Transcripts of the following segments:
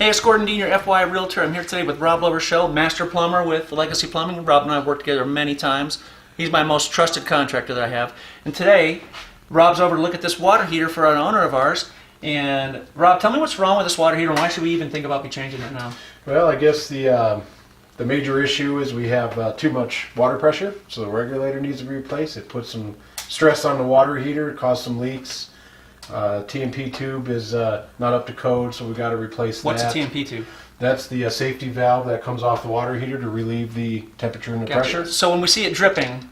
Hey, it's Gordon Dean, your FYI Realtor. I'm here today with Rob Lover Show, master plumber with Legacy Plumbing. Rob and I have worked together many times. He's my most trusted contractor that I have. And today, Rob's over to look at this water heater for an owner of ours. And Rob, tell me what's wrong with this water heater and why should we even think about changing it now? Well, I guess the major issue is we have too much water pressure, so the regulator needs to be replaced. It puts some stress on the water heater, caused some leaks. TMP tube is not up to code, so we got to replace that. What's a TMP tube? That's the safety valve that comes off the water heater to relieve the temperature and the pressure. So when we see it dripping,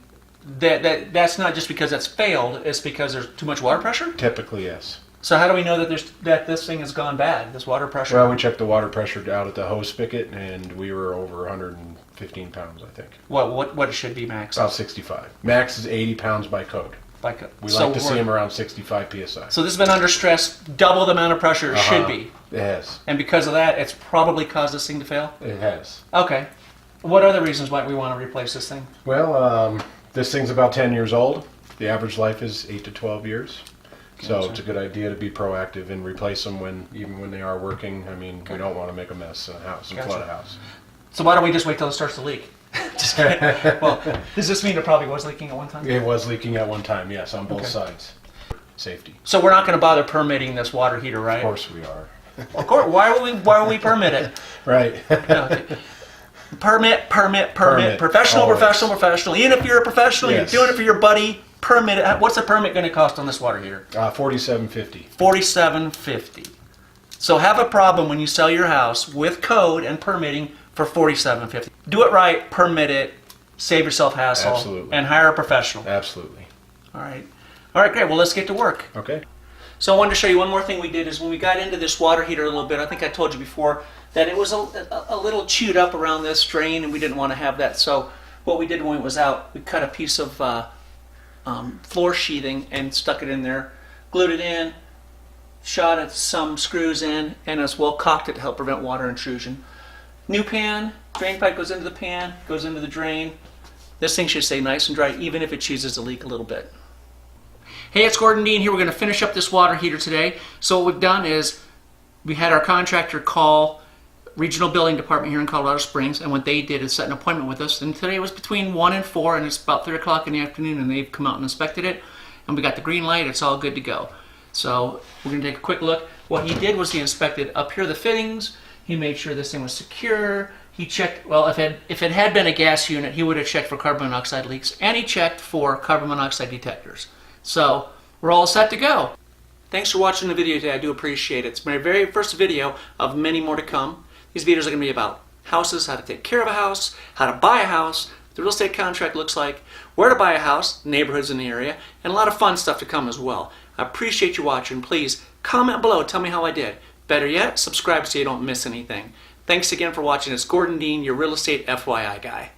that's not just because it's failed, it's because there's too much water pressure? Typically, yes. So how do we know that this thing has gone bad, this water pressure? Well, we checked the water pressure out at the hose spigot, and we were over 115 pounds, I think. What it should be max? About 65. Max is 80 pounds by code. We like to see them around 65 psi. So this has been under stress, double the amount of pressure it should be. It has. And because of that, it's probably caused this thing to fail? It has. Okay. What are the reasons why we want to replace this thing? Well, this thing's about 10 years old. The average life is 8 to 12 years. So it's a good idea to be proactive and replace them even when they are working. I mean, we don't want to make a mess in a house and flood a house. So why don't we just wait till it starts to leak? Just kidding. Well, does this mean it probably was leaking at one time? It was leaking at one time, yes, on both sides. Safety. So we're not going to bother permitting this water heater, right? Of course we are. Of course. Why will we permit it? Right. Okay. Permit. Professional. Even if you're a professional, yes. You're doing it for your buddy. Permit it. What's the permit going to cost on this water heater? $47.50. $47.50. So have a problem when you sell your house with code and permitting for $47.50. Do it right, permit it, save yourself hassle, absolutely, and hire a professional. Absolutely. All right, great. Well, let's get to work. Okay. So I wanted to show you one more thing we did is when we got into this water heater a little bit, I think I told you before that it was a little chewed up around this drain, and we didn't want to have that. So what we did when it was out, we cut a piece of floor sheathing and stuck it in there, glued it in, shot some screws in, and as well caulked it to help prevent water intrusion. New pan, drain pipe goes into the pan, goes into the drain. This thing should stay nice and dry even if it chooses to leak a little bit. Hey, it's Gordon Dean here. We're going to finish up this water heater today. So what we've done is we had our contractor call Regional Building Department here in Colorado Springs, and what they did is set an appointment with us. And today was between 1 and 4, and it's about 3 o'clock in the afternoon, and they've come out and inspected it, and we got the green light. It's all good to go. So we're going to take a quick look. What he did was he inspected up here the fittings. He made sure this thing was secure. He checked, well, if it had been a gas unit, he would have checked for carbon monoxide leaks, and he checked for carbon monoxide detectors. So we're all set to go. Thanks for watching the video today. I do appreciate it. It's my very first video of many more to come. These videos are going to be about houses, how to take care of a house, how to buy a house, what the real estate contract looks like, where to buy a house, neighborhoods in the area, and a lot of fun stuff to come as well. I appreciate you watching. Please comment below. Tell me how I did. Better yet, subscribe so you don't miss anything. Thanks again for watching. It's Gordon Dean, your real estate FYI guy.